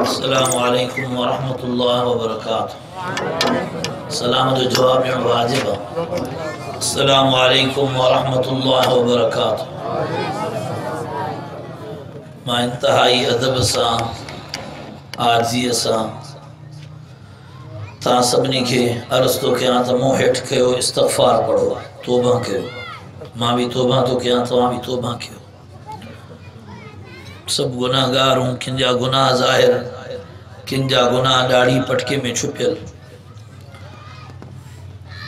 अस्सलामु अलैकुम व रहमतुल्लाहि व बरकातुहू। सलाम जो जवाब वाजिब। अस्सलामु अलैकुम व रहमतुल्लाहि व बरकातुहू। मां इंतहाई अदब सां आजीअ सां ता सभिनी खे अर्ज़ तो कयां त मूं हेठि कयो इस्तग़फ़ार पढ़ो, तौबा कयो। मां भी तौबा तो कयां, तव्हां भी तौबा कयो। सब गुनाहगार हूँ, किन जा गुनाह ज़ाहिर, किन जा गुनाह दाढ़ी पटके में छुपियल।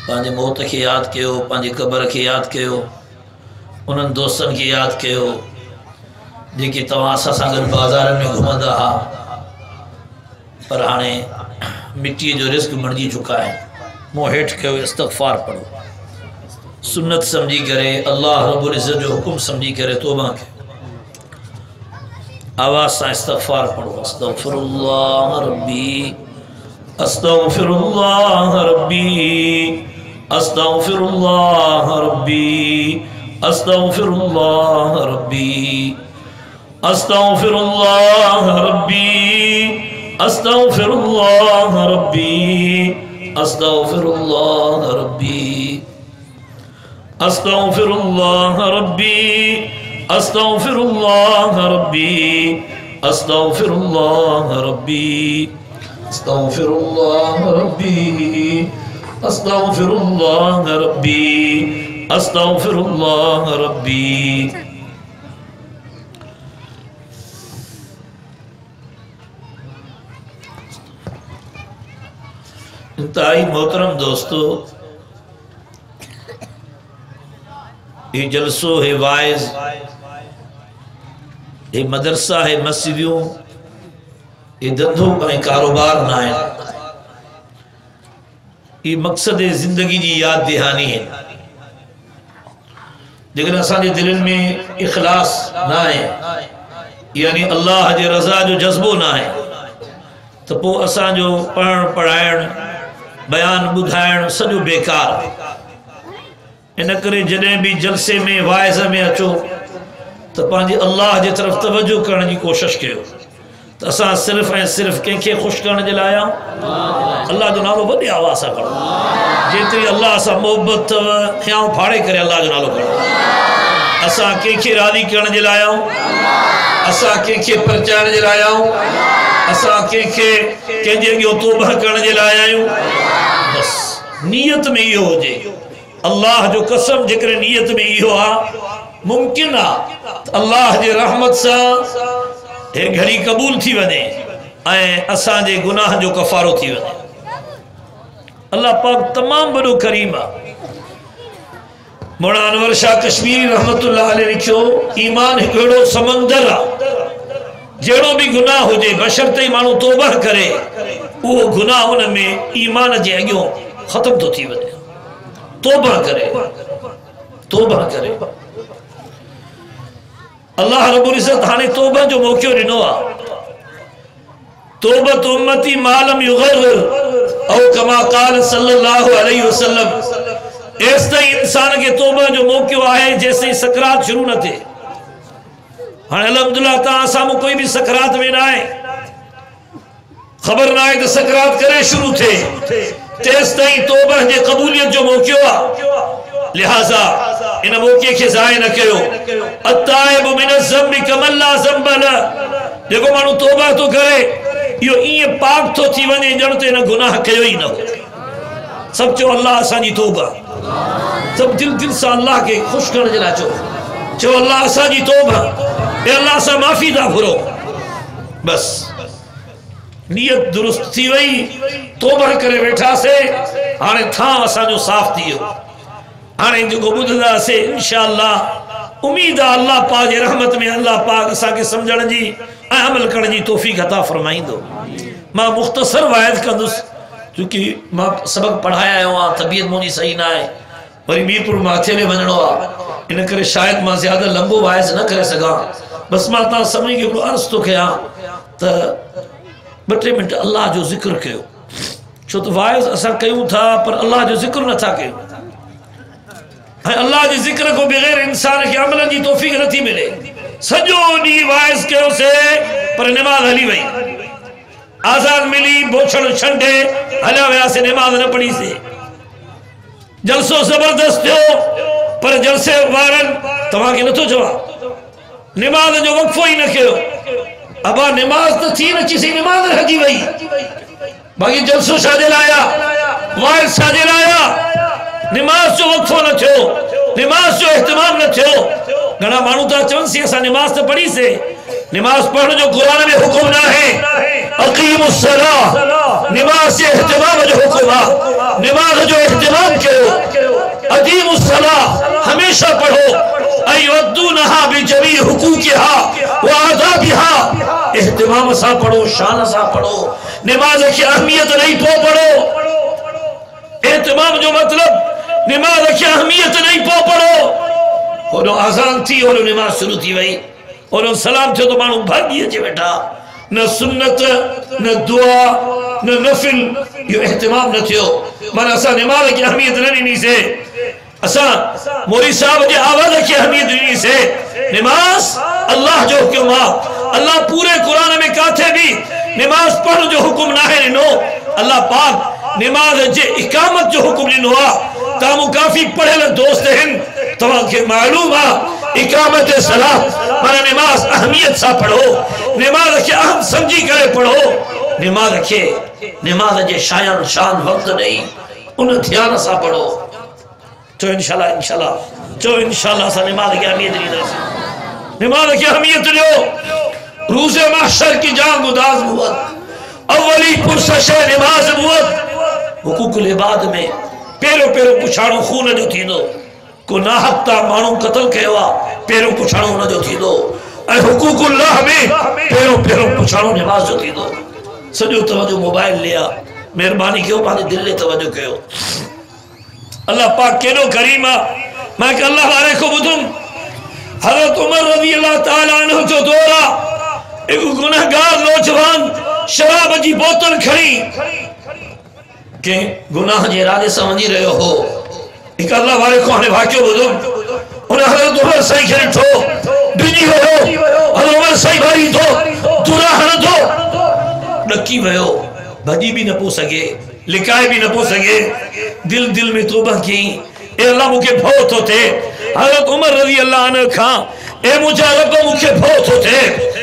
पंहिंजे मौत खे यादि कयो, पंहिंजे क़बर खे यादि कयो, उन्हनि दोस्तनि खे यादि कयो जेके तव्हां असां सां गॾु बाज़ारनि में घुमंदा हुआ, पर हाणे मिट्टीअ जो रिस्क बणिजी चुका आहिनि। मूं हेठि कयो इस्तग़फ़ार पढ़ो, सुन्नत सम्झी करे, अल्लाह रब्बुल इज़्ज़त जो हुकुम सम्झी करे तौबा कयो। आवाज़ सां इस्तग़फ़ार पढ़ो। अस्तग़फ़िरुल्लाह रब्बी, अस्तग़फ़िरुल्लाह रब्बी, अस्तग़फ़िरुल्लाह रब्बी, अस्तग़फ़िरुल्लाह रब्बी, अस्तग़फ़िरुल्लाह रब्बी, अस्तग़फ़िरुल्लाह रब्बी, अस्तग़फ़िरुल्लाह रब्बी, अस्तग़फ़िरुल्लाह रब्बी, अस्तग़फ़िरुल्लाह रब्बी, अस्तग़फ़िरुल्लाह रब्बी, अस्तग़फ़िरुल्लाह रब्बी, अस्तग़फ़िरुल्लाह रब्बी, अस्तग़फ़िरुल्लाह रब्बी। इंतहाई मोहतरम दोस्तों, ये जलसो है वाइज, ये मदरसा है, मस्जिदों, ये धंधो ऐं कारोबार ना है। ये मकसद जिंदगी की याद दहानी है। लेकिन असांजे दिलनि में इखलास ना है, यानी अल्लाह जे रज़ा जो जज्बो ना है, तो पोइ असांजो पढ़ण पढ़ाइण बयान ॿुधाइण सॼो बेकार। इन करे जॾहिं भी जलसे में वाइज़ में अचो तो पंहिंजे अल्लाह जे तरफ़ तवज्जो करण जी कोशिश कयो। तो असां सिर्फ़ ऐं सिर्फ़ कंहिंखे ख़ुशि करण जे लाइ अल्लाह जो नालो वॾे आवाज़ सां खणो। जेतिरी अल्लाह सां मोहबत अथव, हियाऊं फाड़े करे अल्लाह जो नालो खणो। असां कंहिंखे राज़ी करण जे लाइ आहियूं, असां कंहिंखे परचाइण जे लाइ आहियूं, असां कंहिंखे कंहिंजे अॻियां तौबा करण जे लाइ आहियूं। बस नियत में इहो हुजे। अल्लाह जो कसम, जेकर नियत में इहो आहे, मुमकिन आहे अल्लाह जे रहमत सां हे घड़ी क़बूल थी वञे ऐं असांजे गुनाह जो कफ़ारो थी वञे। अल्लाह पाक तमामु वॾो करीम आहे। मौलाना अनवर शाह कश्मीरी रहमतुल्लाह अलैह लिखियो, ईमान हिकु अहिड़ो समंदर आहे, जहिड़ो भी गुनाह हुजे बशर्ते माण्हू तौबा करे, उहो गुनाह उन में ईमान जे अॻियां ख़त्म थो थी वञे। तौबा करे, तौबा करे। अल्लाह रब्बुल इज़्ज़त हाने तौबा जो मौक़ो ॾिनो आहे। तौबत उम्मती मालम युग़र्र औ कमा क़ाल सल्लल्लाहु अलैहि वसल्लम। एस ताईं इंसान के तौबा जो मौक़ो आहे जेसीं सकरात शुरू न थिए। हाणे अल्हम्दुलिल्लाह तव्हां साम्हूं कोई भी सकरात में ना आहे, ख़बर ना आहे त सकरात करे शुरू थिए, तेस ताईं तौबा जे क़बूलियत जो मौक़ो आहे। लिहाजा इन मौक़े खे ज़ाय न कयो। अत्ताइबु मिनज़्ज़म्बि कमन ला ज़म्ब लह। जेको माण्हू तौबा तो करे, इहो ईअं पाक थो थी वञे ॼण त हिन गुनाह कयो ई न हो। सभु चओ अल्लाह असांजी तौबा। सभु दिल सां अल्लाह खे ख़ुशि करण जे लाइ चओ अल्लाह असांजी तौबा, ए अल्लाह सां माफ़ी था घुरो। बस नियत दुरुस्त थी वई, तौबा करे वेठासीं, हाणे थां असांजो साफ़ थी वियो। हाणे जेको ॿुधंदासीं इंशाअल्लाह उम्मीद आहे अल्लाह पाक जे रहमत में अल्लाह पाक असांखे सम्झण जी ऐं अमल करण जी तौफ़ीक़ अता फरमाईंदो। मां मुख़्तसर वाइद कंदुसि, छोकी मां सबक पढ़ाया आहियो आहे, तबियत मुंहिंजी सही न आहे, वरी मीरपुर माथे में वञिणो आहे, इन करे शायदि मां ज़्यादा लंबो वाइज़ न करे सघां। बसि मां तव्हां सभिनी खे हिकिड़ो अर्ज़ु थो कयां त 2-3 मिंट अल्लाह जो ज़िक्र कयो। छो त वाइज़ असां कयूं था पर अल्लाह जो ज़िक्र नथा कयूं। अल्लाह जे ज़िक्र को बग़ैर इंसान के अमलन की तौफीक नथी मिले। सजो डी वाइस कयो से पर नमाज हली वही, आजाद मिली बोछड़ छंडे हलिया वया से नमाज न पढ़ी से। जलसो जबरदस्त थियो पर जलसे वारन तव्हांखे नथो चवा नमाज जो वक्फो ही न कयो। अबा नमाज तो थी न सी नमाज हजी वही, बाकी जलसो छाजे लाया, वाइस छाजे लाया, नमाज जो वक्फो न थियो, नमाज जो एहतमाम न थियो। घना मानू था चवन सी असा नमाज तो पढ़ी से, नमाज पढ़ने जो कुरान में हुक्म ना है। अकीमुस सलाह, नमाज से एहतमाम जो हुक्म है, नमाज जो एहतमाम करो। अकीमुस सलाह, हमेशा पढ़ो। अय्युद्दूनहा बिजमी हुकूकिहा व आदाबिहा, एहतमाम सा पढ़ो, शान सा पढ़ो। नमाज की अहमियत नहीं पो पढ़ो, एहतमाम जो मतलब नमाज की अहमियत नहीं पो पढ़ो। और आजान थी और नमाज शुरू थी वही और सलाम थियो तो मानू भागी अचे वेठा। न सुन्नत न दुआ न नफिल यो एहतमाम न थियो। माना असा नमाज की अहमियत न ॾिनी से, असा मोरी साहब जी आवाज की अहमियत ॾिनी से। नमाज अल्लाह जो हुक्म आ, अल्लाह पूरे कुरान में काथे भी नमाज पढ़ जो हुक्म ना है ॾिनो। अल्लाह पाक नमाज जे इकामत जो हुक्म ॾिनो आ। तामू काफी पढ़ियल दोस्त हैं, तव्हांखे मालूम आ इकामत सलाह माना नमाज अहमियत सा पढ़ो, नमाज के अहम समझी करे पढ़ो। नमाज जे शान शान वक्त नहीं उन ध्यान सा पढ़ो। तो इंशाल्लाह इंशाल्लाह जो इंशाल्लाह सा नमाज की अहमियत दी, नमाज की अहमियत लो। रोज़े महशर की जान गुदाज बुवत अवली पुरसश नमाज बुवत। हुकूकुल इबाद में पेरो पेरो पुछाणो खून जो थींदो, को नाहक ता मानू कत्ल कयो आ पेरो पुछाणो उन जो थींदो। ऐं हुकूकुल्लाह में पेरो पेरो पुछाणो नमाज जो थींदो। सॼो तवजो मोबाइल लिया, मेहरबानी कयो पंहिंजे दिल में तवजो कयो। अल्लाह पाक केॾो करीम आ। मैं अल्लाह वारे को ॿुधुम हज़रत उमर रज़ी अल्लाह ताला अन्हु जो दौर आ। एक गुनहगार नौजवान शराब जी बोतल खड़ी के गुनाह जे इरादे सां वञी रहियो हो। एक अल्लाह वारे को हाणे वाक़ियो ॿुधुम। उन हज़रत उमर साईं खे ॾिठो, भिॼी वियो। हज़रत उमर साईं भाई थो दुरा हणंदो, ॾकी वियो, भॼी भी न पो सके, लिकाए भी न पो सके। दिल दिल में तौबा कई, ए अल्लाह मुखे भौ तो थे। हज़रत उमर रज़ी अल्लाह अन्हु खां, ए मुंहिंजा रब मुखे भौ तो थे।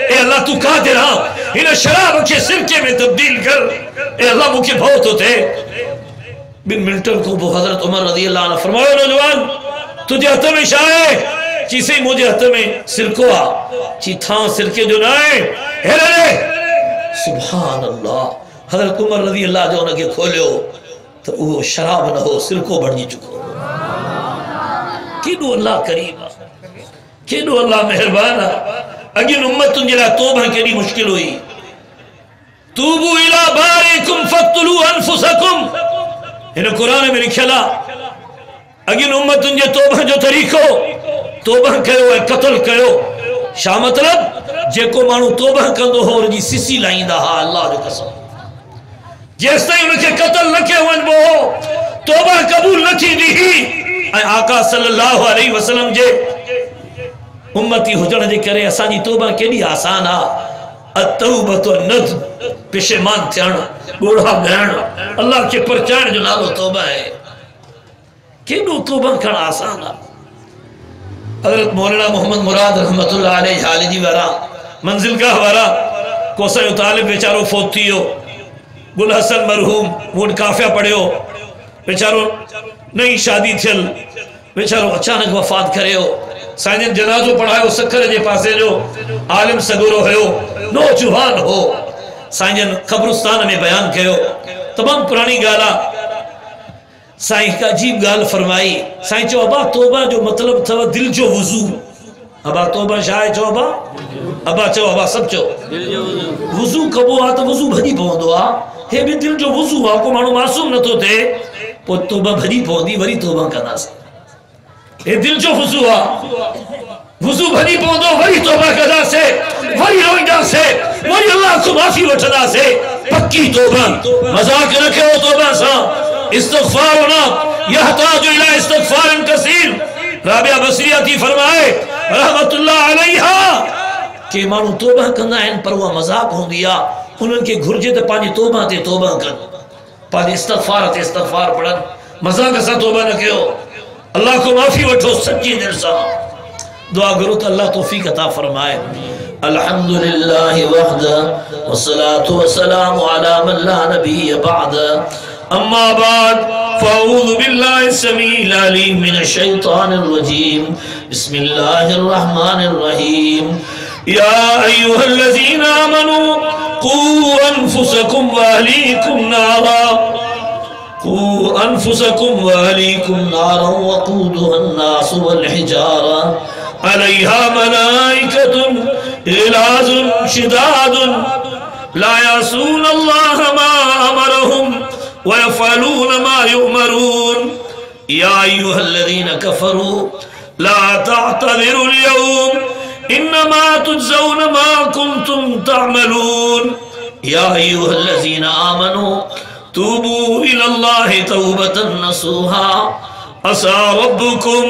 ए अल्लाह तू कादिर आ, इन शराब के सिरके में तब्दील कर। ए अल्लाह मुखे भौ तो थे। बिन मिनटन को वो हज़रत उमर रज़ी अल्लाह अन्हु फरमायो, नौजवान तुझे हथ में छा है? चीसे मुझे हथ में सिरको आ। ची था सिरके जो ना है, हेरे सुभान अल्लाह। हज़रत उमर रज़ी अल्लाह जो उनके खोलियो तो वो शराब न हो, सिरको बढ़ी चुको। केॾो अल्लाह करीम आ, केॾो अल्लाह मेहरबान आ। अगिन उम्मतुन जे लाइ तौबा केॾी मुश्किल हुई। तूबू इला बारिकुम फक्तुलू अनफुसकुम, इन कुरान में लिखियल आ। अगिन उम्मतुन जे तौबा जो तरीक़ो, तौबा कयो ऐं क़त्ल कयो। छा मतलब? जेको माण्हू तौबा कंदो हो उनजी सिसी लाईंदा हा। अल्लाह जो कसम, जेस ताईं उनके कत्ल न कयो वञिबो हो, तौबा क़बूल न थींदी हुई। ऐं आका सल्लल्लाहु अलैहि वसल्लम जे उम्मती हुजण जे करे असांजी तौबा केॾी आसान आ। अतौबतु नद, पेशेमान थियण, ॻोढ़ा ॻाइण, अल्लाह खे परचाइण जो नालो तौबा है। केॾो तौबा करण आसान आ। हज़रत मौलाना मोहम्मद मुराद रहमतुल्लाह अलैहि हालिजी वारा मंजिलगाह वारा को असांजो तालिब वेचारो फौत थी वियो। गुल हसन मरहूम मूं काफ़िया पढ़ियो, वेचारो नई शादी थियल, वेचारो अचानक वफ़ात करियो। साईं जनाज़ो पढ़ायो सखर जे पासे जो, आलिम सगुरो हुयो, नौजवान हो। साईं क़ब्रिस्तान में बयान कयो, तमामु पुरानी ॻाल्हि आ। साईं हिकु अजीब ॻाल्हि फरमाई। साईं चयो, अबा तौबा जो मतिलबु अथव दिल जो वुज़ू। अबा तौबा छा आहे? चओ अबा, अबा चओ, अबा सभु चओ। वुज़ू कबो आहे त वुज़ू भॼी पवंदो आहे। हे भी दिल जो वुज़ू आहे, को माण्हू मासूम नथो थिए, पोइ तौबा भॼी पवंदी, वरी तौबा कंदासीं। हे दिल जो वुज़ू आहे, वुज़ू भॼी पवंदो, वरी तौबा कंदासीं, वरी रोईंदासीं, वरी अल्लाह खां माफ़ी वठंदासीं। पक्की तौबा, मज़ाक न कयो तौबा सां। इस्तग़फ़ार न यहताजु इला इस्तग़फ़ारिन कसीर। राबिया बसरिया थी फरमाए रहमतुल्लाह अलैहा के मानू तौबा कंदा आहिनि पर उहा मज़ाक हूंदी आहे। उन्हनि खे घुर्जे त पंहिंजी तौबा ते तौबा कनि, पंहिंजे इस्तग़फ़ार ते इस्तग़फ़ार पढ़नि, मज़ाक सां तौबा न कयो। अल्लाह को माफ़ी वठो सच्ची दिल सां। दुआ करो त अल्लाह तौफ़ीक़ अता फरमाए। अल्हम्दुलिल्लाहि वहदा वस्सलातु वस्सलामु अला मन ला नबिय्य बअदा। अम्मा बाद फ़अऊज़ु बिल्लाहि समीइल अलीम मिनश शैतानिर रजीम। बिस्मिल्लाहिर रहमानिर रहीम। या अय्युहल्लज़ीना आमनू क़ू अनफुसकुम व अहलीकुम नारा वक़ूदुहा अन्नासु वल हिजारा अलैहा मलाइकतुन ग़िलाज़ुन शिदादुन ला यअसून अल्लाह मा अमरहुम व यफ़अलून मा युअमरून। या अय्युहल्लज़ीना कफ़रू ला तअतज़िरुल यौम इन्नमा तुजज़ौन मा कुन्तुम तअमलून। या अय्युहल्लज़ीना आमनू तूबू इलल्लाहि तौबतन नसूहा असा रब्बुकुम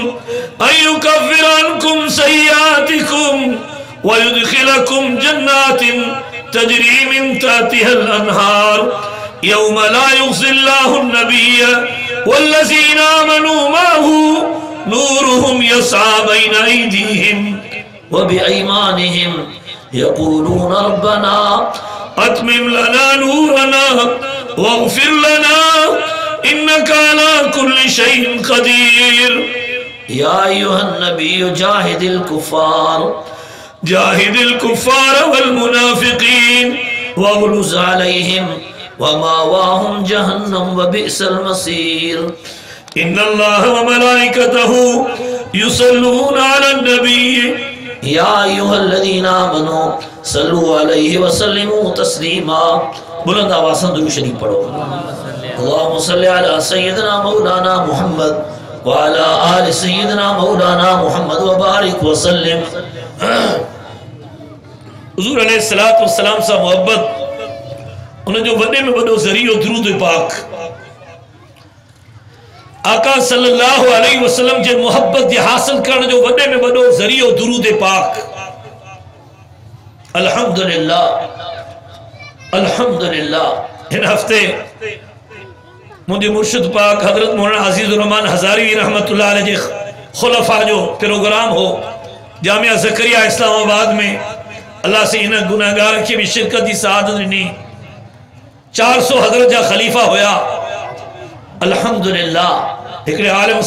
अन युकफ्फिर अन्कुम सय्यातिकुम व युदखिलकुम जन्नातिन तजरी मिन तहतिहल अनहार यौम ला युख़ज़िल्लाहु अन्नबिय्य वल्लज़ीना आमनू मअहु नूरुहुम यस्आ बैन अयदीहिम व बिअयमानिहिम यक़ूलून रब्बना अतमिम लना नूरना वग़फ़िर लना इन्नका अला कुल्लि शैइन क़दीर। या अय्युहन नबिय्यु जाहिदिल कुफ़्फ़ार वल मुनाफ़िक़ीन वग़्लुज़ अलैहिम व मावाहुम जहन्नम व बि'सल मसीर। इन्नल्लाह व मलाइकतहु युसल्लूना अलन नबिय्य या अय्युहल्लज़ीना आमनू सल्लु अलैहि व सल्लिमू तस्लीमा। बुलंद आवाज़ से दुरूद शरीफ पढ़ो। अल्लाहुम्मा सल्लि अला सय्यिदिना मौलाना मुहम्मद व अला आलि सय्यिदिना मौलाना मुहम्मद व बारिक व सल्लिम। हुज़ूर अलैहिस्सलातु वस्सलाम सां मोहब्बत उन जो वॾे में वॾो ज़रियो दुरूद पाक। आका सल्लल्लाहु अलैहि वसल्लम जे मोहब्बत जे हासिल करण जो वॾे में वॾो ज़रियो दुरूद पाक। अल्हम्दुलिल्लाह अल्हम्दुलिल्लाह। इन हफ्ते मुझे मुर्शिद पाक हजरत मौलाना अजीज़ुर रहमान हज़ारी रहमतुल्लाह अलैह जे खुलफा जो प्रोग्राम हो जामिया ज़करिया इस्लामाबाद में। अल्लाह से इन गुनाहगार के भी शिरकत की सआदत ॾिनी। 400 हजरत जा खलीफा होया। अल्हम्दुलिल्लाह। हिकिड़े आलिम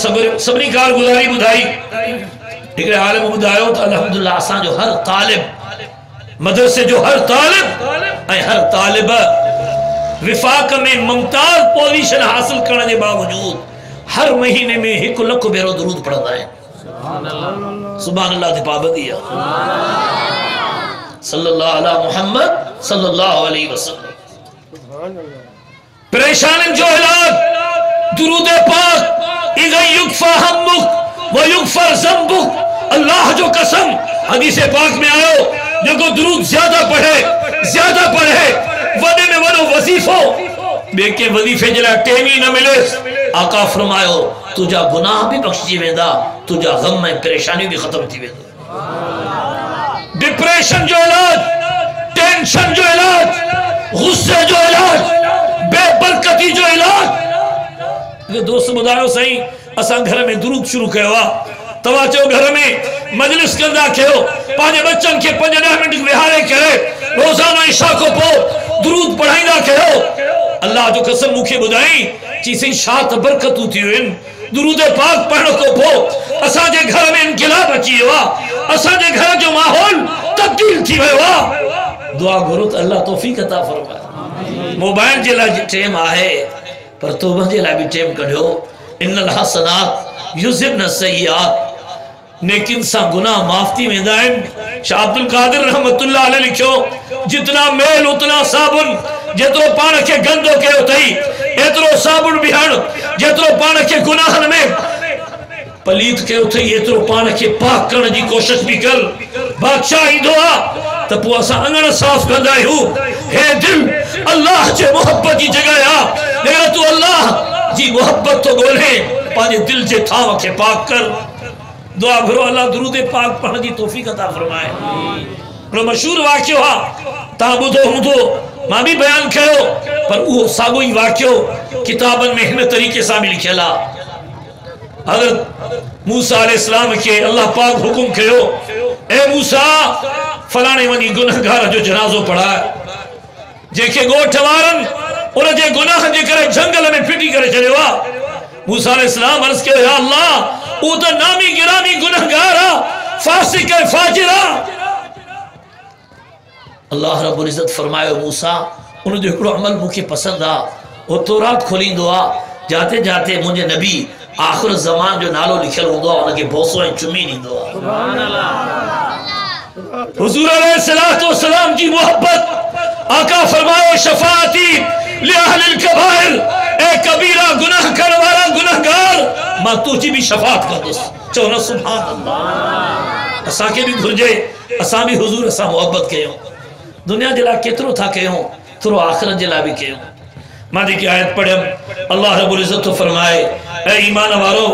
सभिनी कारगुज़ारी ॿुधाई। हिकिड़े आलिम ॿुधायो त अल्हम्दुलिल्लाह असांजो हर तालिब मदरसे जो हर तालिब ऐं हर तालिब विफाक में मुमताज़ पोजीशन हासिल करने के बावजूद हर महीने में 1 लख भेरो दुरूद पढ़ंदा आहिनि। सुभान अल्लाह की पाबंदी है। सल्लल्लाहु अला मुहम्मद सल्लल्लाहु अलैहि वसल्लम। परेशानी जो इलाज दुरूद पाक। इज़ा युक्फा हम्मुक व युगफर ज़ंबुक। अल्लाह जो कसम हदीस पाक में आयो जो दुरूद ज्यादा पढ़े वॾे में वॾो वज़ीफो ॿिए के वज़ीफे जे लाइ टाइम ही न मिले। आका फरमायो तुझा गुनाह भी बख्शिजी वेंदा, तुझा गम ऐं परेशानी भी खत्म थी वेंदो। डिप्रेशन जो इलाज, टेंशन जो इलाज, गुस्से जो इलाज, बेबरकती जो इलाज। दोस्त ॿुधायो सही असां घर में दुरूद शुरू कयो आहे। तव्हां चयो घर में मजलिस कंदा कयो, पंहिंजे बच्चन के 5-10 मिनट विहारे करे रोजाना इशा को पोइ दुरूद पढ़ाईंदा कयो। अल्लाह जो कसम मूंखे ॿुधाई चीसी छा त बरकतूं थियूं आहिनि दुरूद पाक पढ़ण को पोइ। असांजे घर में इनक़िलाब अची वियो आहे। असांजे घर जो माहौल तब्दील थी वियो आहे। दुआ घुरो त अल्लाह तौफ़ीक़ अता फरमाए। मोबाइल जे लाइ टाइम आहे पर तौबा जे लाइ भी टाइम कढियो। इन्नल हसनात युज़हिबन सय्यात। नेकिन सां गुनाह माफ़ थी वेंदा आहिनि। शाह अब्दुल कादिर रहमतुल्लाह अलैह लिखियो जितना मेल उतना साबुन। जेतिरो पाण खे गंदो कयो अथई एतिरो साबुन बि हण। जेतिरो पाण खे गुनाहनि में पलीत कयो अथई एतिरो पाण खे पाक करण जी कोशिश भी कर। बादशाह ईंदो आहे त पोइ असां अङण साफ़ कंदा आहियूं। हे दिल अल्लाह जे मोहब्बत जी जॻह आहे। तूं अल्लाह जी मोहब्बत तो ॻोल्हे पंहिंजे दिल जे थांव खे पाक कर। दुआ घुरो अल्लाह दुरूद पाक पढ़ण जी तौफीक अता फरमाए। मशहूर वाक़ियो आहे तव्हां ॿुधो हूंदो, मां भी बयान कयो, पर वो साॻियो ई वाक़ियो किताबन में हिन तरीक़े सां भी लिखियल आहे। हज़रत मूसा अलैहिस्सलाम के अल्लाह पाक हुकुम कयो, ए मूसा फलाणे वञी गुनहगार जो जनाज़ो पढ़ाए, जेके ॻोठ वारनि उन जे गुनाह जे करे जंगल में फिटी करे छॾियो आहे। मूसा अलैहिस्सलाम अर्ज़ कयो, या अल्लाह वो तो नामी गिरामी गुनहगार आहे, फासिक है, फाजिर आहे। अल्लाह रब्बुल इज़्ज़त फरमायो, मूसा उन जो हिकिड़ो अमल मूंखे पसंदि आहे, वो तौरात खोलींदो आहे, जाते जाते मुंहिंजे नबी आखिर ज़मान जो नालो लिखियल हूंदो आहे, उनखे बोसो ऐं चुमी ॾींदो आहे। सुभान अल्लाह। हुज़ूर अलैहिस्सलातु वस्सलाम जी मोहब्बत, आका फरमायो, शफाअती लिअहलिल कबाइर, ए कबीरा गुनाह करण वारा गुनहगार मां तुझी भी शफाअत कंदुसि। चओ न सुभान अल्लाह। असांखे भी घुर्जे असां भी हुज़ूर सां मोहब्बत कयूं, दुनिया जे लाइ केतिरो था कयूं, थोरो आख़िरत जे लाइ भी कयूं। मां जेकी आयत पढ़ियमि, अल्लाह रब्बुल इज़्ज़त फरमाए, ऐ ईमान वारो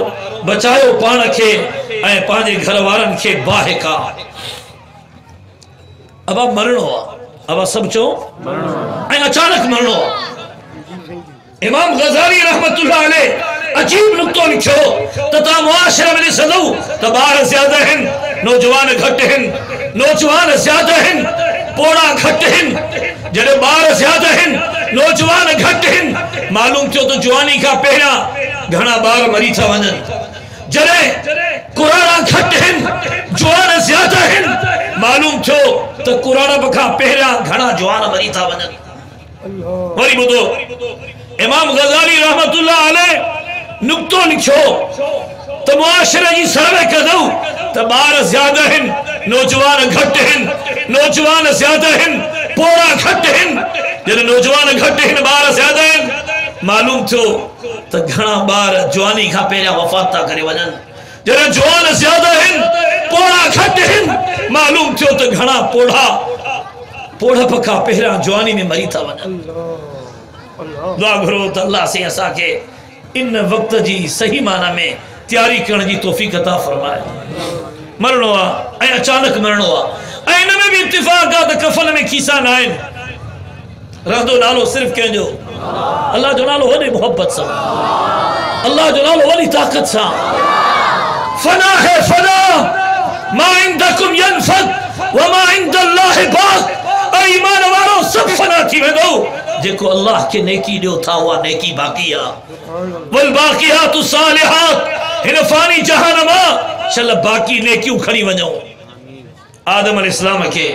बचायो पाण खे ऐं पंहिंजे घर वारनि खे बाहि का। अब मरणो आहे, अब सब चो ऐं अचानक मरणो आहे। इमाम गज़ाली रहमतुल्लाह अलैह अजीब नुक्तो लिखो त तव्हां मुआशरे में ॾिसंदो त ॿार ज़्यादा आहिनि, नौजवान घटि आहिनि, नौजवान ज़्यादा आहिनि, पोड़ा घटि आहिनि। जॾहिं ॿार ज़्यादा आहिनि, नौजवान घटि आहिनि, मालूम थियो त जवानी खां पहिरियां घणा ॿार मरी था वञनि। जॾहिं कुराड़ा घटि आहिनि, जवान ज़्यादा आहिनि, मालूम थियो त कुराड़ा खां पहिरियां घणा जवान मरी था वञनि। वरी ॿुधो, इमाम गज़ाली रहमतुल्लाह अलैह नुक्तो लिखो त मुआशरे जी सर्वे कदो त ॿार ज़्यादा आहिनि, नौजवान घटि आहिनि, नौजवान ज़्यादा आहिनि, पोड़ा घटि आहिनि। जॾहिं नौजवान घटि आहिनि, ॿार ज़्यादा आहिनि, मालूम थियो त घणा ॿार जवानी खां पहिरियां वफ़ात था करे वञनि। जॾहिं जवान ज़्यादा आहिनि, पोड़ा घटि आहिनि, मालूम थियो त घणा पोड़प खां पहिरियां जवानी में मरी था वञनि। दुआ घुरो त अल्लाह से असांखे इन वक्त जी सही माना में तैयारी करण जी तौफीक अता फरमाए। मरणो आहे ऐं अचानक मरणो आहे, ऐं इन में भी इत्तिफ़ाक़ आहे त कफन में खीसा न आहिनि, रहंदो नालो सिर्फ़ कंहिंजो, अल्लाह जो नालो वॾे मोहब्बत सां, अल्लाह जो नालो वॾी ताक़त सां। फना है फना, मा इंदकुम यनफद व मा इंदल्लाहि बाक़। ऐं ईमान वारो सब फना थी वेंदो, जेको अल्लाह के नेकी ॾियो था उहा नेकी बाक़ी आहे। वल बाक़ियातु सालिहात, हिन फानी जहान मां चल बाक़ी नेकियूं खणी वञो। आदम अलैहिस्सलाम के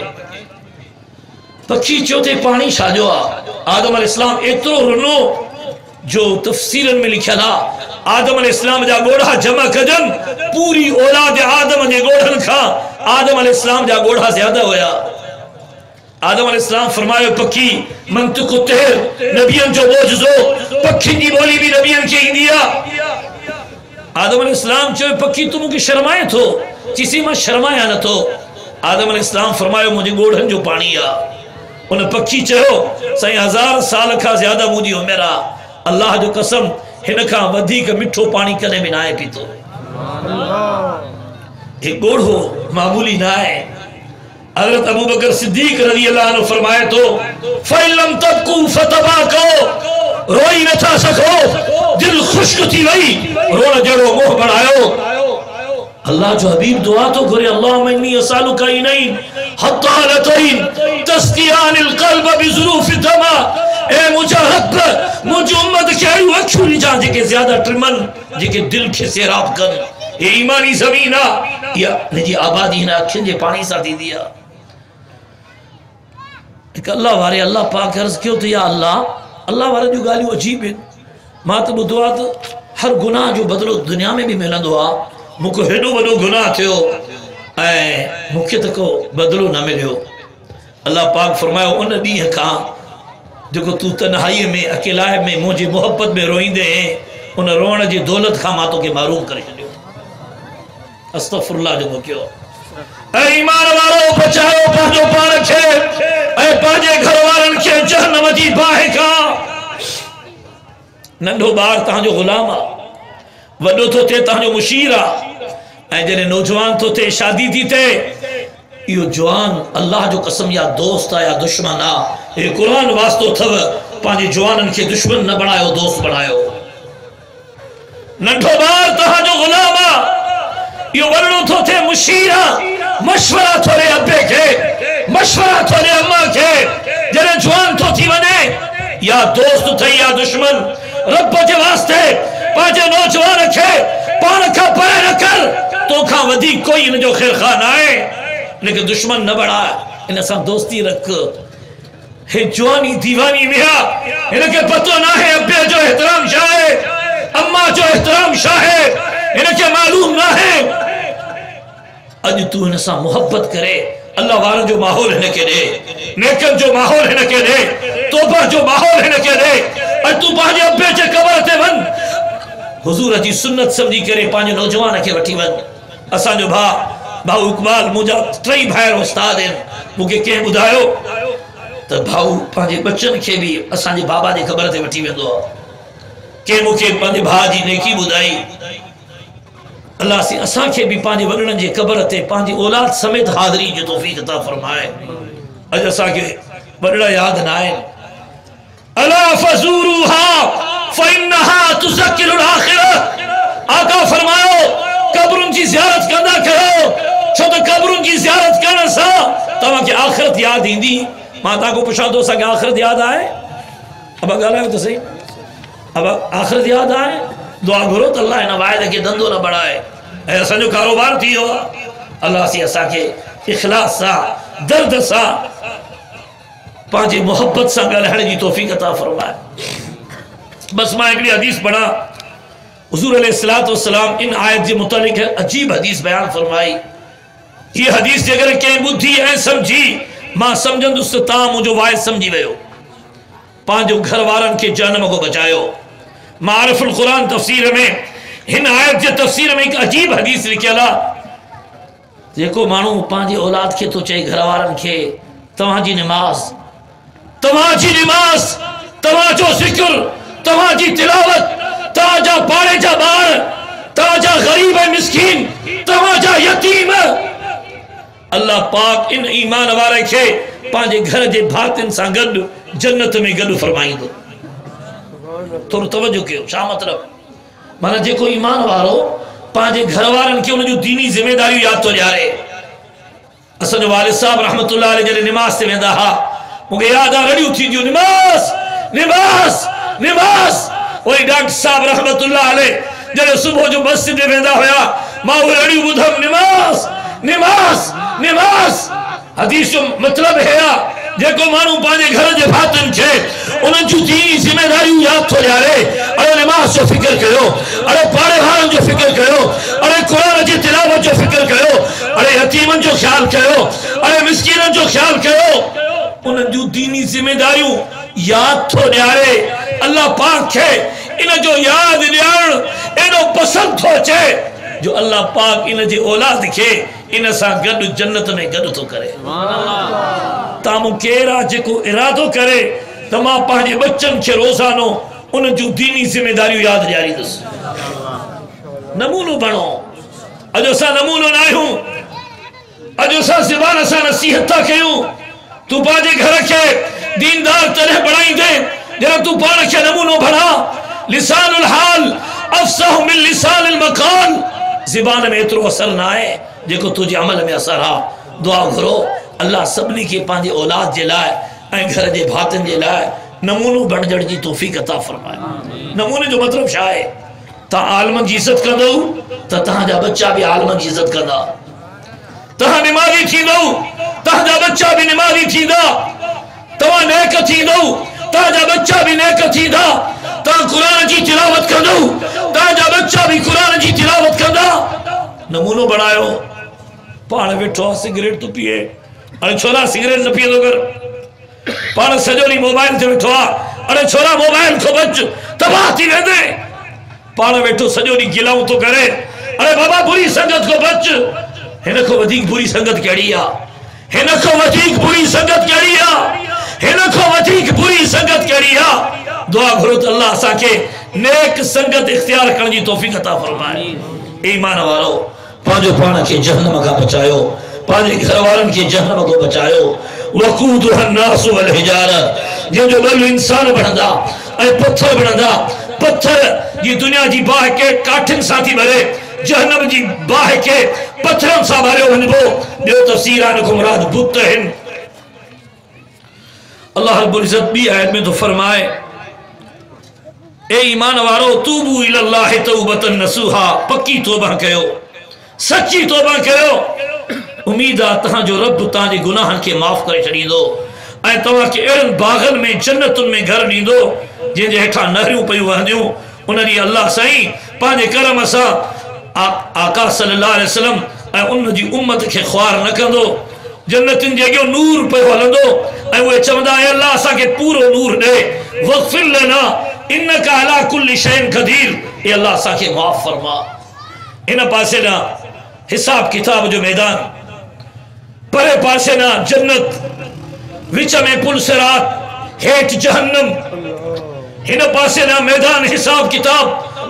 पखी चयो ते पाणी छाजो आहे। आदम अलैहिस्सलाम एतिरो रुनो जो तफ़सीरन में लिखियल आहे, आदम अलैहिस्सलाम जा ॻोढ़ा जमा कजन, पूरी औलाद आदम जे ॻोढ़नि खां आदम अलैहिस्सलाम जा ॻोढ़ा ज़्यादा हुया। आदम अलैहिस्सलाम फरमायो, पखी मंतिक़ तैर, नबियन जो मोजज़ो, पखी जी बोली भी नबियन खे ईंदी आहे। आदम अलैहिस्सलाम चयो, पखी तू मूंखे शर्माए थो? चीसी मां शर्माया नथो। आदम अलैहिस्सलाम फरमायो, मुंहिंजे ॻोढ़नि जो पाणी आहे। उन पखी चयो, साईं 1000 साल खां ज़्यादा मुंहिंजी उमिरि आहे, अल्लाह जो कसम हिन खां वधीक मिठो पाणी कॾहिं बि न आहे पीतो। हे ॻोढ़ो मामूली न आहे। हज़रत अबू बकर सिद्दीक रज़ी अल्लाह अन्हु फरमाए तो, फ़इलम तबकू फतबाको, रोई नथा सको, दिल खुश्क थी वई, रोण जहिड़ो मोह बढ़ायो। अल्लाह जो हबीब दुआ तो घुरे, अल्लाहुम्मा इन्नी असअलुका इनैन हत्ता लतैन तस्कियानिल क़ल्ब बिज़ुरूफ़ दमा। ए मुंहिंजा रब, मुंहिंजी उम्मत खे अहिड़ियूं अखियूं ॾिजां जेके ज़्यादा ट्रिमन, जेके दिल खे सैराब कनि। हे ईमानी ज़मीन आहे, इहा हिनजी आबादी हिन अखियुनि जे पाणी सां थींदी आहे। हिकु अल्लाह वारे अल्लाह पाक अर्ज़ कयो त या अल्लाह, अल्लाह वारे जूं ॻाल्हियूं अजीब आहिनि। मां त ॿुधो आहे त हर गुनाह जो बदिलो दुनिया में भी मिलंदो आहे। मूंखे हेॾो वॾो गुनाह थियो ऐं मूंखे त को बदिलो न मिलियो। अल्लाह पाक फरमायो, उन ॾींहं खां जेको तूं तन्हाईअ में अकेलाए में मुंहिंजी मोहब्बत में रोईंदे, उन रोअण जी दौलत खां मां तोखे मारूम करे छॾियो। अस्तग़फिरुल्लाह जो मौक़ियो। ऐं ईमान वारो बचायो पंहिंजो पाण खे ऐं पंहिंजे घर वारनि खे जहन्नम जी बाहि खां। नंढो ॿार तव्हांजो ग़ुलाम आहे, वॾो थो थिए तव्हांजो मुशीर आहे, जैसे नौजवान तो थे शादी थी थे यो जवान अल्लाह जो कसम या दोस्त आ या दुश्मन आ ये कुरान वास्तो थव पांजे जवानन के दुश्मन न बनायो दोस्त बनायो नंढो बार तहां जो गुलाम आ यो वरणो तो थे मुशीरा मशवरा थोरे अब्बे के मशवरा थोरे अम्मा के जरे जवान तो थी वने या दोस्त थे या दुश्मन रब के वास्ते पांजे नौजवान के पान का परे न कर तो खा वधी कोई इन जो खैर खान आए लेकिन दुश्मन न बड़ा इन सा दोस्ती रख हे जवानी दीवानी मिया इनके पतो ना है अब्बे जो एहतराम शाह है अम्मा जो एहतराम शाह है इनके मालूम ना है अज तू इन सा मोहब्बत करे अल्लाह वाला जो माहौल है के दे नेकन जो माहौल है के दे तोबा जो माहौल है के दे अज तू पांजे अब्बे जे कबर ते वन हुजूर जी सुन्नत समझी करे पांजे नौजवान के वठी वन असा जो भाऊ इकबाल मुझा टई भाई उस्ताद हैं मुके के बुधायो तो भाऊ पांजे बच्चन के भी असा जे बाबा जे कबर ते वठी वेंदो के मुके पांजे भा जी नेकी बुधाई अल्लाह से असा के भी पांजे वडन जे कबर ते पांजे औलाद समेत हाज़री जो तौफीक अता फरमाए अज असा के वडड़ा याद ना आए अला फज़ूरुहा फइन्नहा तुज़क्किरुल आखिरह आका फरमायो कब्रुन की ज़ियारत कंदा करो छो तो कब्रुन की ज़ियारत करण सा तवा के आखिरत याद इंदी माता को पुछा दो सा के आखिरत याद आए अब गालायो तो सही अब आखिरत याद आए दुआ करो तो अल्लाह ना वायदे के धंधो ना बढ़ाए ऐसा जो कारोबार थी हो अल्लाह से असा के इखलास सा दर्द सा पांचे मोहब्बत सा गलहण जी तौफीक अता फरमाए बस मैं एक हदीस पढ़ा हुजूर अलैहिस्सलातु वस्सलाम इन आयत के मुतालिक अजीब हदीस बयान फरमाई ये हदीस अगर के बुद्धि है समझी मां समझंद उस ता मुझो वायद समझी वयो पांचो घर वारन के जन्म को बचायो मारिफुल कुरान तफसीर में इन आयत के तफसीर में एक अजीब हदीस लिखियला जेको मानू पांजे औलाद के तो चाहे घर वारन के तवाजी नमाज तवाजो जिक्र तवाजी तिलावत ताजा पाड़े जा बार ताजा गरीब है मिस्कीन तवाजा यतीम अल्लाह पाक इन ईमान वाले के पांजे घर जे भातिन सा गड जन्नत में गड फरमाईंदो थोड़ो तवज्जो कयो छा मतलब माना जेको ईमान वालो पांजे घर वारन के उन जो दीनी जिम्मेदारी याद तो ॾियारे असन जो वालिद साहब रहमतुल्लाह अलैहि जॾहिं निमाज़ ते वेंदा हा मूंखे यादि आहे रड़ियूं थींदियूं निमाज़ वही डॉक्टर साहब रहमतुल्लाह अलैहि जॾहिं सुबुह जो मस्जिद में वेंदा हुया मां उहे रड़ियूं ॿुधमि निमाज़ हदीस जो मतलब है जेको मानू पांजे घर जे भातन के उन जो दीनी जिम्मेदारियों याद तो ॾियारे अरे नमाज जो फिक्र कयो अरे पाड़े वारन जो फिक्र कयो अरे कुरान जी तिलावत जो फिक्र कयो अरे यतीमन जो ख्याल कयो अरे मिस्कीनन जो ख्याल कयो उन जो दीनी जिम्मेदारियों याद तो ॾियारे अल्लाह पाक के इन जो याद ॾियण एडो पसंद तो अचे जो अल्लाह पाक इन जी औलाद के इन सा गड जन्नत में गड तो करे तामु केरा जेको इरादो करे तमा पांजे बच्चन के रोजानो उन जो दीनी जिम्मेदारियों याद ॾियारी दस नमूनो बनो अजो सा नमूनो ना हूं अजो सा ज़बान सा नसीहत कयूं तू पांजे घर के दीनदार तरह बढ़ाई दे जरा तू पान के नमूनो बढ़ा लिसानुल हाल अफसह मिन लिसानिल मकान ज़बान में इतरो असर ना आए जेको तुझे अमल में असर हा दुआ करो अल्लाह सबनी के पांजे औलाद जे लाए ऐं घर जे भातन जे लाए नमूनो बणजण जी तौफीक अता फरमाए नमूने जो मतलब छा है ता आलमन जी इज्जत कंदो त तहां बच्चा भी आलमन जी इज्जत कंदा तहां निमाज़ी थींदो तहां बच्चा भी निमाज़ी थींदा तवा नेक थींदो तहां बच्चा भी नेक थींदा ता कुरान जी तिलावत कंदो तहां बच्चा भी कुरान जी तिलावत कंदा नमूनो बनायो पाण वेठो सिगरेट तो पिए अरे छोरा सिगरेट न पिए तो कर पाण सजोरी मोबाइल ते वेठो अरे छोरा मोबाइल को बच तबाह थी वेंदे पाण वेठो सजोरी गिलाऊं तो करे अरे बाबा बुरी संगत को बच हिन को वधीक बुरी संगत केड़ी आ हिन को वधीक बुरी संगत केड़ी आ हिन को वधीक बुरी संगत केड़ी आ दुआ करो तो अल्लाह सा के नेक संगत इख्तियार करने की तौफीक अता फरमाए ईमान वालो पांजो पान के जहन्नम का बचायो, पांजे घर वालन के जहन्नम को बचायो। वक़ूदुहा अन्नास वल हिजारा, जो बल इंसान बनदा ऐ पत्थर बनदा, पत्थर ये दुनिया जी बाह के काठन साथी भरे, जहन्नम जी बाह के पत्थरन सा भरे वनबो। जो तफसीर आन मुराद बुत हैं। अल्लाह रब्बुल इज्जत भी आयत में तो फरमाए, ए ईमान वारो तूबू इलल्लाहि तौबतन नसूहा, पक्की तौबा कयो, सच्ची तौबा कयो। उम्मीद आ तहां जो रब तांजे गुनाहन के माफ करे छड़ींदो ऐं तवां के अहिड़नि बागन में जन्नतुनि में घर ॾींदो जंहिंजे हेठां नहरियूं पयूं वहंदियूं। उन ॾींहुं अल्लाह साईं पंहिंजे करम सां आका सल्लल्लाहु अलैहि वसल्लम ऐं उन जी उम्मत खे ख्वार न कंदो। जन्नतिन जे अॻियां नूर पियो हलंदो ऐं उहे चवंदा अल्लाह असांखे पूरो नूर ॾे, वग़फ़िर लना इन्नका अला कुल्लि शैइन क़दीर, ए अल्लाह असांखे माफ़ फरमा। इन पासे ना हिसाब किताब जो मैदान, परे पासे ना जन्नत, विच में पुल सिरात, हेठ जहन्नम। इन पासे ना मैदान हिसाब किताब,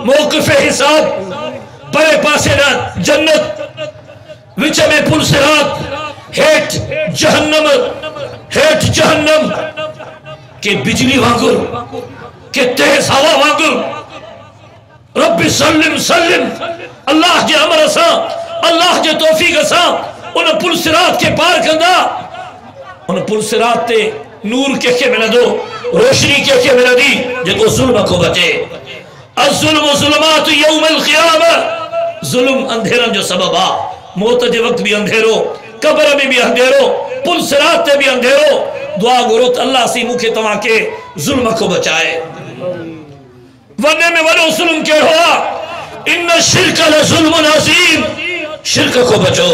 मौक़िफ़ हिसाब, परे पासे ना जन्नत, विच में पुल सिरात, हेठ जहन्नम, हेठ जहन्नम के बिजली वांगुर, के तेज हवा वांगुर। रब्बि सल्लिम सल्लिम, अल्लाह जे अमर सां, अल्लाह जे तौफीक सां उन पुल सिरात के पार कंदा। उन पुल सिरात ते नूर के मिलंदो, रोशनी के मिलंदी जेको ज़ुल्म को बचे। अज़्ज़ुल्मु ज़ुल्मातु यौमिल क़ियामा, ज़ुल्म अंधेरन जो सबब आ। मौत जे वक्त भी अंधेरो, कब्र में भी अंधेरो, पुल सिरात ते भी अंधेरो। दुआ गुरो त अल्लाह सी मुखे तव्हां के ज़ुल्म को बचाए। वने में वॾो ज़ुल्म कहिड़ो आहे? इन्न शिर्क लज़ुल्मुन अज़ीम, शिर्क को बचो।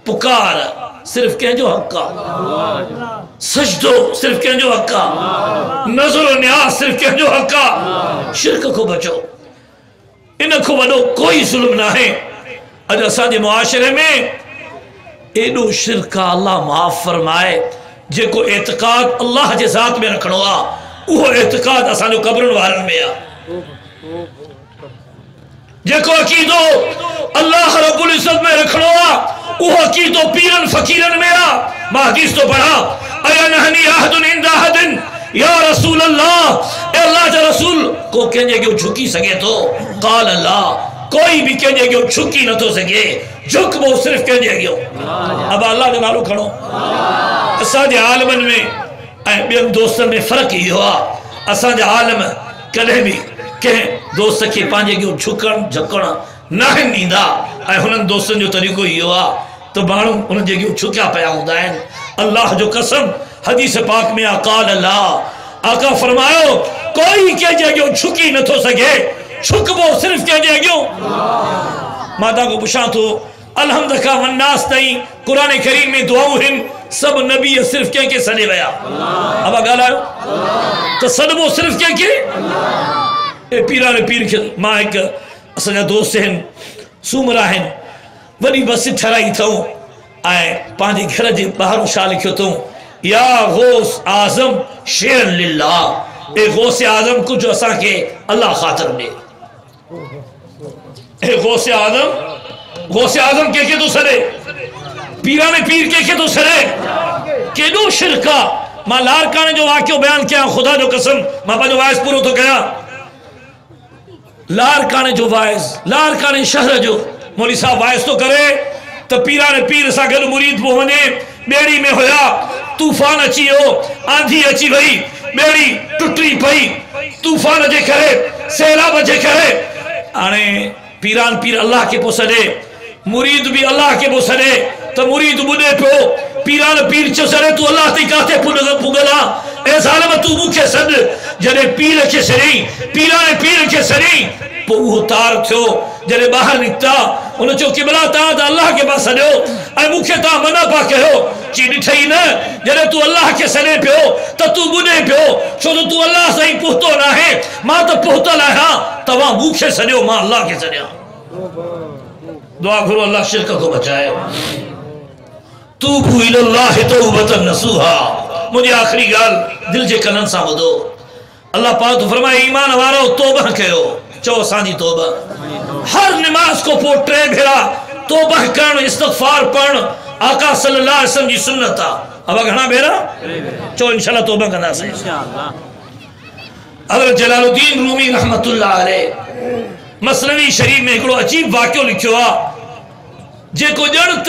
पुकार सिर्फ कंहिंजो हक़ आहे, सजदो सिर्फ कंहिंजो हक़ आहे, नज़र न्याज़ सिर्फ कंहिंजो हक़ आहे। शिर्क को बचो, इन को वॾो कोई ज़ुल्म न आहे। अॼु असांजे मुआशरे में एॾो शिर्क आहे, अल्लाह माफ़ फरमाए। जेको एतिक़ाद अल्लाह जे ज़ात में रखणो आहे, उहो एतिक़ाद असांजो कब्रनि वारनि में आहे। जेको अक़ीदो अल्लाह रब्बुल इज़्ज़त में रखणो आहे, उहो अक़ीदो पीरन फ़कीरन में आहे। मां हदीस तो पढ़ा, अयनहनी अहदुन इंदा अहदिन या रसूल अल्लाह, ए अल्लाह जा रसूल को कंहिंजे अॻियां झुकी सघे थो? क़ाल अल्लाह, कोई भी कंहिंजे अॻियां झुकी नथो सघे, झुकबो सिर्फ कंहिंजे अॻियां। अब अल्लाह जो नालो खणो। असांजे आलमनि में ऐं ॿियनि दोस्तनि में फ़र्क़ु इहो आहे, असांजा आलम कॾहिं बि कंहिं दोस्त खे पंहिंजे अॻियां झुकण झुकण न ॾींदा। ऐं हुननि दोस्तनि जो तरीक़ो इहो आहे त माण्हू उन्हनि जे अॻियां झुकिया पिया हूंदा आहिनि। अल्लाह जो कसम हदीस पाक में क़ाल अल्लाह, आका फरमायो कोई कंहिंजे अॻियां झुकी नथो सघे, झुकबो सिर्फ कंहिंजे अॻियां। मां तव्हांखो पुछां थो, अलहम्द खां वन्नास ताईं क़ुरान करीम में दुआऊं आहिनि, सब नबी सिर्फ कंहिंखे सॾे विया। अब ॻाल्हायो त सॾबो सिर्फ कंहिंखे? ए पीराने पीर खे मां हिकु असांजा दोस्त आहिनि, सूमरा आहिनि, वॾी बस ठहिराई अथऊं ऐं पंहिंजे घर जे ॿाहिरों छा लिखियो अथऊं, या गौस आज़म शेर लिल्लाह, ए गौस आज़म कुझु असांखे अल्लाह ख़ातिर ॾे। ए गौस आज़म कंहिंखे थो सॾे? पीराने पीर कंहिंखे थो सॾे? केॾो शिरक आहे। मां लारकाने जो वाक़ियो बयानु कयां, ख़ुदा जो कसम मां पंहिंजो वाइस पूरो थो कयां। लारकाने जो वाइस, लारकाने शहर जो मौली साहब वाइस तो करे तो पीराने पीर सां गॾु मुरीद पियो वञे। ॿेड़ी में हुया, तूफ़ान अची वियो, आंधी अची वई, ॿेड़ी टुटी पई तूफ़ान जे करे, सैलाब जे करे। हाणे पीरान पीर अल्लाह के पोइ सॾे, मुरीद भी अल्लाह के पोइ सॾे, तो मुरीद ॿुधे पियो। पीरान पीर चयो सॾे तूं अल्लाह ताईं काथे पुगल आहे? ए ज़ालिम तूं मूंखे सॾ। जॾहिं पीर खे सॾई, पीराने पीर खे सॾई, पोइ उहो तार थियो। जॾहिं ॿाहिरि निकिता, उन चयो क़िबला तव्हां त अल्लाह खे पास सॾियो ऐं मूंखे तव्हां मना पिया कयो। चई ॾिठई न, जॾहिं तूं अल्लाह खे सॾे पियो त तूं ॿुधे पियो, छो त तूं अल्लाह साईं पहुतो न आहे, मां त पहुतल आहियां। तव्हां मूंखे सॾियो, मां अल्लाह खे सॾियां। दुआ घुरो अल्लाह शिरक को बचाए। तूबू इलल्लाहि तौबतन नसूहा। मुझे आखिरी गाल दिल जे कनन सां ॿुधो। अल्लाह पाक तो फरमाए ईमान वारो तौबा कयो। चो असांजी तौबा। हर नमाज को पोइ टे भेरा तौबा करण इस्तगफार पढ़ण आका सल्लल्लाहु अलैहि वसल्लम जी सुन्नत आ। अब घणा भेरा चो इंशाअल्लाह तौबा कंदासीं इंशाअल्लाह। हज़रत जलालुद्दीन रूमी रहमतुल्लाह अलैह मसनवी शरीफ में हिकिड़ो अजीब वाक़ियो लिखियो आहे जेको ॼण त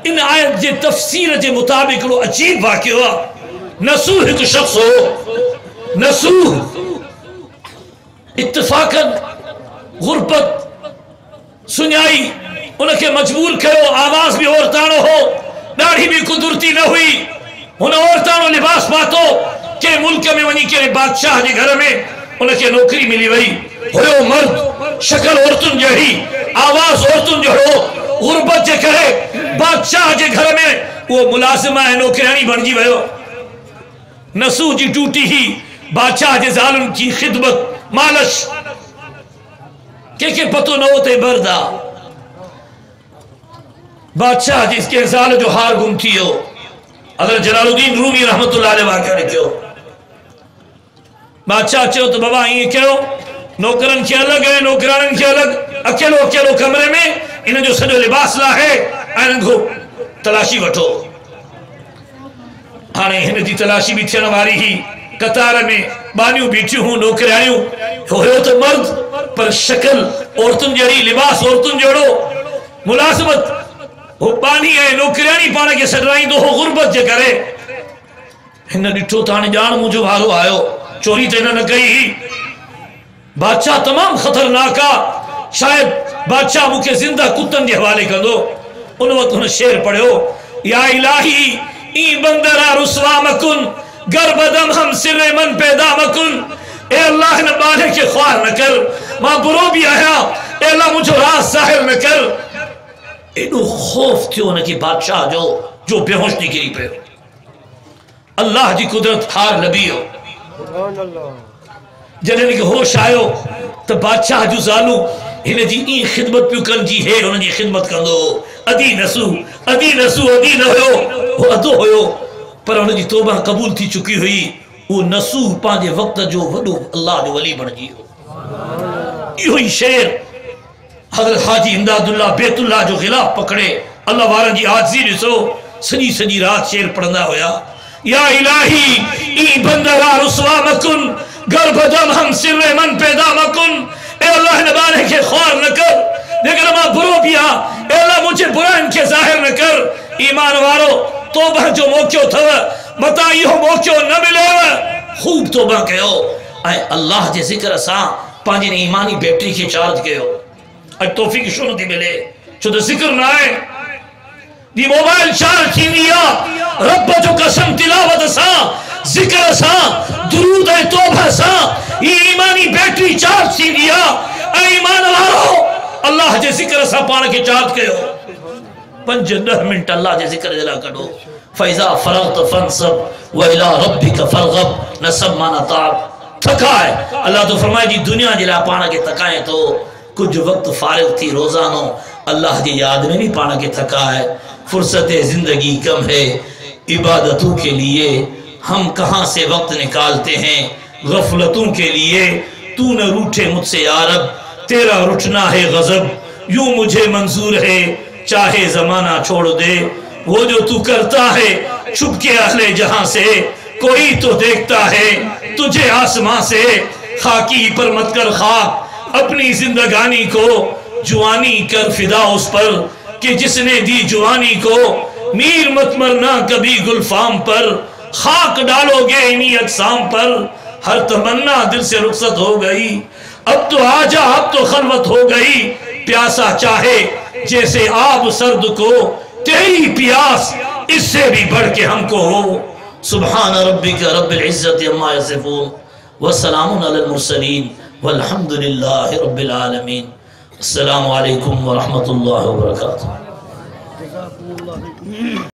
इन आयत जे तफ़सीर जे मुताबिक़ हिकिड़ो अजीब वाक़ियो आहे। नसूह हिकु शख़्स हो। नसूह इत्तिफ़ाक़न गुरबत सुञाई उनखे मजबूर कयो। आवाज़ भी औरताणो हो, ॾाढ़ी भी कुदरती न हुई। हुन औरताणो लिबास पातो के मुल्क में वञी करे बादशाह जे घर में उनखे नौकरी मिली वई। हुयो मर्द, शक्ल औरतुनि जहिड़ी, आवाज़ औरतुनि जहिड़ो। गुरबत जे करे बादशाह जे घर में वो मुलाजिमा ऐं नौकरानी बणिजी वियो। नसूह जी टूटी ही बादशाह जे ज़ालुनि की खिदमत मालश के पतो न हो ते बरदा बादशाह जिसके ज़ाल जो हार गुम थी हो। हज़रत जलालुद्दीन रूमी रहमतुल्लाह अलैह वाक़ियो लिखियो। बादशाह चयो तो बाबा ईअं कयो, नौकरनि खे अलॻि ऐं नौकराणनि खे अलॻि, अकेलो अकेलो कमरे में इन जो सॼो लिबास लाहे ऐं इन्हनि खां तलाशी वठो। हाणे हिन जी तलाशी भी थियण वारी ही। कतार में बानियूं बीठियूं हुयूं नौकराणियूं। हुयो तो मर्द पर शक्ल औरतुनि जहिड़ी, लिबास औरतुनि जहिड़ो, मुलाज़मत वो बानी ऐं नौकराणी पाण खे सॾाईंदो हो गुरबत जे करे। हिन ॾिठो त हाणे ॼाण मुंहिंजो वारो आयो, चोरी त हिन न कई। बादशाह तमाम खतरनाक आ, शायद बादशाह मुझे जिंदा कुत्तन के हवाले कंदो। उन वक्त हुन शेर पढ़ियो, या इलाही ई बंदरा रुसवा मकुन गर्बदम हम सिरे मन पैदा मकुन। ए अल्लाह ने बाने के ख्वार न कर, मां बुरो भी आया, ए अल्लाह मुझो राज जाहिर न कर। एडो खौफ थियो उनके बादशाह जो बेहोश थी गिरी पे। अल्लाह जी कुदरत हार लबियो। जॾहिं हिनखे होश आयो त बादशाह जूं ज़ालूं हिन जी ई खिदमत पियूं कनि जी हे हुननि जी खिदमत कंदो। अदी नसू अदी न हुयो, वो अदो हुयो, पर हुन जी तौबा क़बूल थी चुकी हुई। वो नसू पंहिंजे वक़्त जो वॾो अल्लाह जो वली बणिजी वियो। इहो ई शेर हज़रत हाजी इमदादुल्लाह बैतुल्लाह जो ख़िलाफ़ पकड़े अल्लाह वारनि जी आजिज़ी ॾिसो, सॼी सॼी राति शेर पढ़ंदा हुया। या इलाही ई बंदरा रुसवा मकुन गर्भदम हम सिरे मन पैदा मकुन। ए अल्लाह ने बाने के ख्वार न कर, लेकिन मां बुरो भी आ, ए अल्लाह मुझे बुराइन के जाहिर न कर। ईमान वारो तौबा जो मौक़ो थव, मता इहो मौक़ो न मिलेव। खूब तौबा कयो ऐं अल्लाह जे ज़िक्र सां पंहिंजे ईमानी बैटरी खे चार्ज कयो। अॼु तौफ़ीक़ छो नथी मिले? छो त ज़िक्र न आहे। दी मोबाइल चार्ज थींदी आहे रब जो कसम तिलावत सां, ज़िक्र सां, दुरूद ऐं तौबा सां ये ईमानी बैटरी चार्ज थींदी आहे। ऐं ईमान वारो अल्लाह जे ज़िक्र सां पाण खे चार्ज कयो। 5-10 मिनट अल्लाह जे ज़िक्र जे लाइ कढो। फैज़ा फरग़त फंसब व इला रब्बिक फरग़ब। नसब माना ताब, थकाए। अल्लाह तो फरमाए जी दुनिया जे लाइ पाण खे थकाए तो कुछ वक्त फारिग थी रोजानो अल्लाह की याद में भी पाना के थका है। फुर्सत जिंदगी कम है, इबादतों के लिए हम कहाँ से वक्त निकालते हैं, गफलतों के लिए। तू न रूठे मुझसे यारब, तेरा रुठना है गजब, यूं मुझे मंजूर है चाहे जमाना छोड़ दे। वो जो तू करता है छुप के अहले जहां से, कोई तो देखता है तुझे आसमां से। खाकी पर मत कर खाक अपनी जिंदगानी को, जुआनी कर फिदा उस पर कि जिसने दी जुआनी को। मीर मत मरना कभी गुलफाम पर, खाक डालोगे इन्हीं अक़साम पर। हर तमन्ना दिल से रुखसत हो गई, अब तो आजा अब तो खलवत हो गई। प्यासा चाहे जैसे आब सर्द को, तेरी प्यास इससे भी बढ़ के हमको हो। सुभान रब्बिक रब्बिल इज्जति अम्मा यसिफून व सलामुन अलल मुरसलीन वल्हम्दुलिल्लाहि रब्बिल आलमीन। अस्सलामु अलैकुम व रहमतुल्लाहि व बरकातुहू।